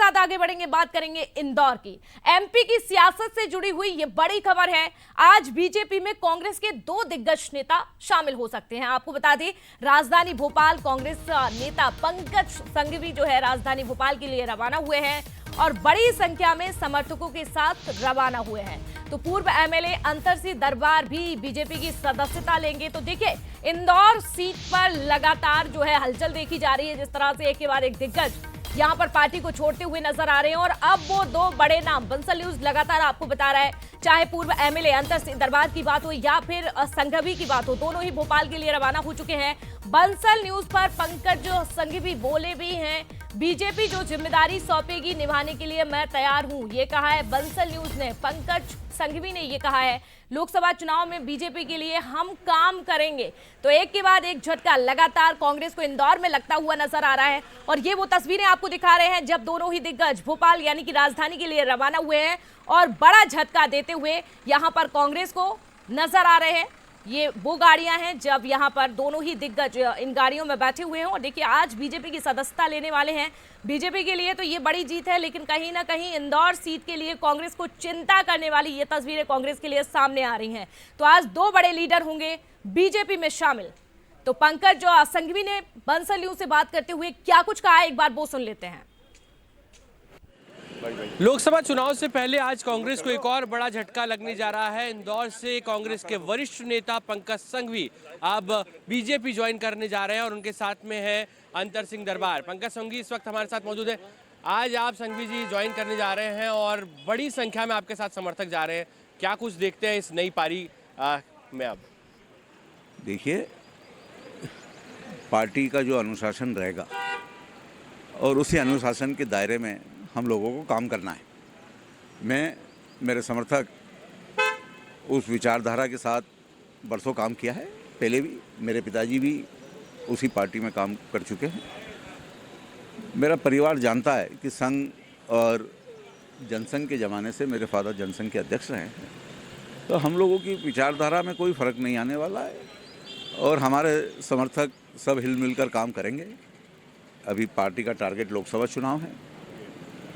साथ आगे बढ़ेंगे, बात करेंगे इंदौर की। एमपी की सियासत से जुड़ी हुई ये बड़ी खबर है। आज बीजेपी में कांग्रेस के 2 दिग्गज नेता शामिल हो सकते हैं। आपको बता दें, राजधानी भोपाल कांग्रेस नेता पंकज संघवी जो है राजधानी भोपाल के लिए रवाना हुए हैं और बड़ी संख्या में समर्थकों के साथ रवाना हुए हैं। तो पूर्व एमएलए अंतर सिंह दरबार भी बीजेपी की सदस्यता लेंगे। तो देखिए, इंदौर सीट पर लगातार जो है हलचल देखी जा रही है। जिस तरह से एक के बाद एक दिग्गज यहां पर पार्टी को छोड़ते हुए नजर आ रहे हैं और अब वो 2 बड़े नाम, बंसल न्यूज लगातार आपको बता रहा है, चाहे पूर्व एमएलए अंतर सिंह दरबार की बात हो या फिर संघवी की बात हो, दोनों ही भोपाल के लिए रवाना हो चुके हैं। बंसल न्यूज पर पंकज संघवी बोले भी हैं, बीजेपी जो जिम्मेदारी सौंपेगी निभाने के लिए मैं तैयार हूं, ये कहा है बंसल न्यूज ने। पंकज संघवी ने ये कहा है, लोकसभा चुनाव में बीजेपी के लिए हम काम करेंगे। तो एक के बाद एक झटका लगातार कांग्रेस को इंदौर में लगता हुआ नजर आ रहा है और ये वो तस्वीरें आपको दिखा रहे हैं जब दोनों ही दिग्गज भोपाल यानी कि राजधानी के लिए रवाना हुए हैं और बड़ा झटका देते हुए यहां पर कांग्रेस को नजर आ रहे हैं। ये वो गाड़ियां हैं जब यहां पर दोनों ही दिग्गज इन गाड़ियों में बैठे हुए हैं और देखिए, आज बीजेपी की सदस्यता लेने वाले हैं। बीजेपी के लिए तो ये बड़ी जीत है, लेकिन कहीं ना कहीं इंदौर सीट के लिए कांग्रेस को चिंता करने वाली ये तस्वीरें कांग्रेस के लिए सामने आ रही हैं। तो आज 2 बड़े लीडर होंगे बीजेपी में शामिल। तो पंकज जो संघवी ने बंसल न्यूज से बात करते हुए क्या कुछ कहा, एक बार वो सुन लेते हैं। लोकसभा चुनाव से पहले आज कांग्रेस को एक और बड़ा झटका लगने जा रहा है। इंदौर से कांग्रेस के वरिष्ठ नेता पंकज संघवी अब बीजेपी ज्वाइन करने जा रहे हैं और उनके साथ में है अंतर सिंह दरबार। पंकज संघवी इस वक्त हमारे साथ मौजूद है। आज आप संघवी जी ज्वाइन करने जा रहे हैं और बड़ी संख्या में आपके साथ समर्थक जा रहे हैं, क्या कुछ देखते हैं इस नई पारी में? अब देखिए, पार्टी का जो अनुशासन रहेगा और उसी अनुशासन के दायरे में हम लोगों को काम करना है। मेरे समर्थक उस विचारधारा के साथ बरसों काम किया है, पहले भी मेरे पिताजी भी उसी पार्टी में काम कर चुके हैं। मेरा परिवार जानता है कि संघ और जनसंघ के ज़माने से मेरे फादर जनसंघ के अध्यक्ष रहे हैं, तो हम लोगों की विचारधारा में कोई फ़र्क नहीं आने वाला है और हमारे समर्थक सब हिल मिलकर काम करेंगे। अभी पार्टी का टारगेट लोकसभा चुनाव है।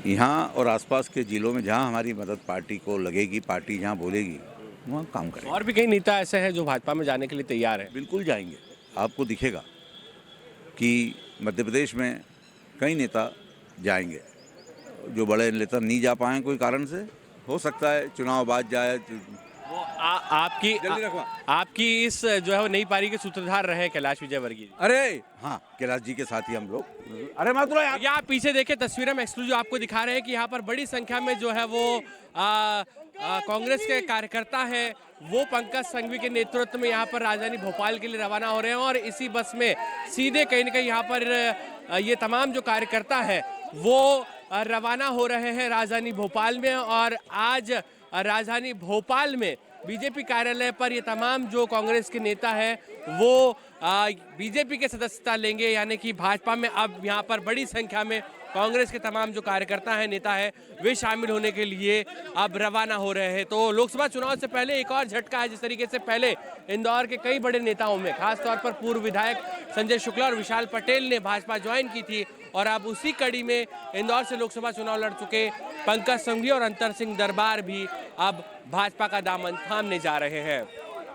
यहाँ और आसपास के जिलों में जहाँ हमारी मदद पार्टी को लगेगी, पार्टी जहाँ बोलेगी वहाँ काम करेंगे। और भी कई नेता ऐसे हैं जो भाजपा में जाने के लिए तैयार हैं। बिल्कुल जाएंगे। आपको दिखेगा कि मध्य प्रदेश में कई नेता जाएंगे। जो बड़े नेता नहीं जा पाए कोई कारण से, हो सकता है चुनाव बाद जाए। वो आपकी इस जो है वो नई पारी के सूत्रधार रहे कैलाश विजयवर्गीय। अरे हाँ, कैलाश जी के साथ ही हम लोग। अरे मैं तो या आप पीछे देखें तस्वीरें में एक्सक्लूसिव आपको दिखा रहे हैं कि यहाँ पर बड़ी संख्या में जो है वो कांग्रेस के कार्यकर्ता हैं, वो पंकज संघवी के नेतृत्व में यहाँ पर राजधानी भोपाल के लिए रवाना हो रहे हैं और इसी बस में सीधे कहीं ना कहीं यहाँ पर ये तमाम जो कार्यकर्ता है वो रवाना हो रहे हैं राजधानी भोपाल में। और आज राजधानी भोपाल में बीजेपी कार्यालय पर ये तमाम जो कांग्रेस के नेता हैं वो बीजेपी के सदस्यता लेंगे, यानी कि भाजपा में अब यहाँ पर बड़ी संख्या में कांग्रेस के तमाम जो कार्यकर्ता हैं, नेता हैं, वे शामिल होने के लिए अब रवाना हो रहे हैं। तो लोकसभा चुनाव से पहले एक और झटका है। जिस तरीके से पहले इंदौर के कई बड़े नेताओं में खासतौर पर पूर्व विधायक संजय शुक्ला और विशाल पटेल ने भाजपा ज्वाइन की थी और अब उसी कड़ी में इंदौर से लोकसभा चुनाव लड़ चुके पंकज संघवी और अंतर सिंह दरबार भी अब भाजपा का दामन थामने जा रहे हैं।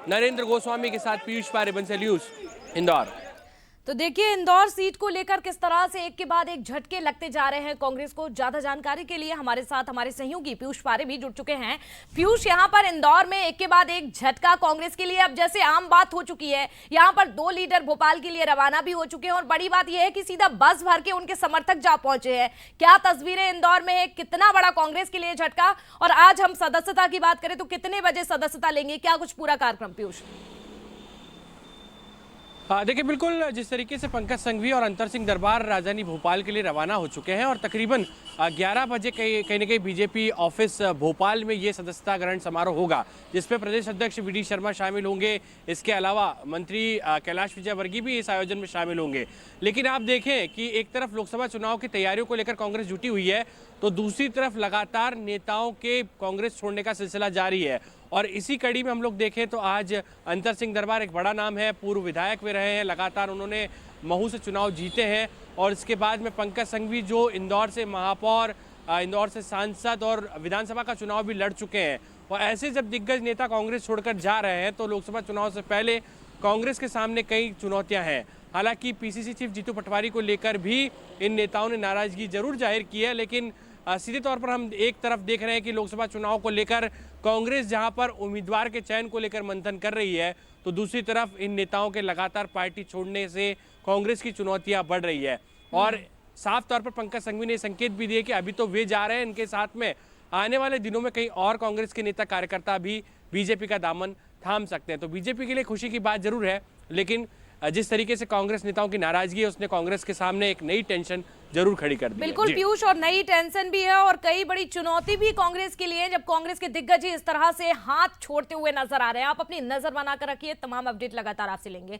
नरेंद्र गोस्वामी के साथ पीयूष पारे, बंसल न्यूज, इंदौर। तो देखिए, इंदौर सीट को लेकर किस तरह से एक के बाद एक झटके लगते जा रहे हैं कांग्रेस को। ज्यादा जानकारी के लिए हमारे साथ हमारे सहयोगी पीयूष पारे भी जुड़ चुके हैं। पीयूष, यहां पर इंदौर में एक के बाद एक झटका कांग्रेस के लिए अब जैसे आम बात हो चुकी है। यहां पर 2 लीडर भोपाल के लिए रवाना भी हो चुके हैं और बड़ी बात यह है कि सीधा बस भर के उनके समर्थक जा पहुंचे हैं। क्या तस्वीरें इंदौर में है, कितना बड़ा कांग्रेस के लिए झटका, और आज हम सदस्यता की बात करें तो कितने बजे सदस्यता लेंगे, क्या कुछ पूरा कार्यक्रम? पीयूष देखिए, बिल्कुल जिस तरीके से पंकज संघवी और अंतर सिंह दरबार राजधानी भोपाल के लिए रवाना हो चुके हैं और तकरीबन 11 बजे कहीं ना कहीं बीजेपी ऑफिस भोपाल में ये सदस्यता ग्रहण समारोह होगा, जिसपे प्रदेश अध्यक्ष वी डी शर्मा शामिल होंगे। इसके अलावा मंत्री कैलाश विजयवर्गीय भी इस आयोजन में शामिल होंगे। लेकिन आप देखें कि एक तरफ लोकसभा चुनाव की तैयारियों को लेकर कांग्रेस जुटी हुई है, तो दूसरी तरफ लगातार नेताओं के कांग्रेस छोड़ने का सिलसिला जारी है। और इसी कड़ी में हम लोग देखें तो आज अंतर सिंह दरबार एक बड़ा नाम है, पूर्व विधायक भी रहे हैं, लगातार उन्होंने महू से चुनाव जीते हैं और इसके बाद में पंकज संघवी जो इंदौर से महापौर इंदौर से सांसद और विधानसभा का चुनाव भी लड़ चुके हैं। और ऐसे जब दिग्गज नेता कांग्रेस छोड़कर जा रहे हैं तो लोकसभा चुनाव से पहले कांग्रेस के सामने कई चुनौतियां हैं। हालांकि पीसीसी चीफ जीतू पटवारी को लेकर भी इन नेताओं ने नाराजगी जरूर जाहिर की है, लेकिन सीधे तौर पर हम एक तरफ देख रहे हैं कि लोकसभा चुनाव को लेकर कांग्रेस जहां पर उम्मीदवार के चयन को लेकर मंथन कर रही है, तो दूसरी तरफ इन नेताओं के लगातार पार्टी छोड़ने से कांग्रेस की चुनौतियां बढ़ रही है। और साफ तौर पर पंकज संघवी ने संकेत भी दिए कि अभी तो वे जा रहे हैं, इनके साथ में आने वाले दिनों में कई और कांग्रेस के नेता कार्यकर्ता भी बीजेपी का दामन थाम सकते हैं। तो बीजेपी के लिए खुशी की बात जरूर है, लेकिन जिस तरीके से कांग्रेस नेताओं की नाराजगी है उसने कांग्रेस के सामने एक नई टेंशन जरूर खड़ी कर दी है। बिल्कुल पीयूष, और नई टेंशन भी है और कई बड़ी चुनौती भी कांग्रेस के लिए, जब कांग्रेस के दिग्गज ही इस तरह से हाथ छोड़ते हुए नजर आ रहे हैं। आप अपनी नजर बनाकर रखिए, तमाम अपडेट लगातार आपसे लेंगे।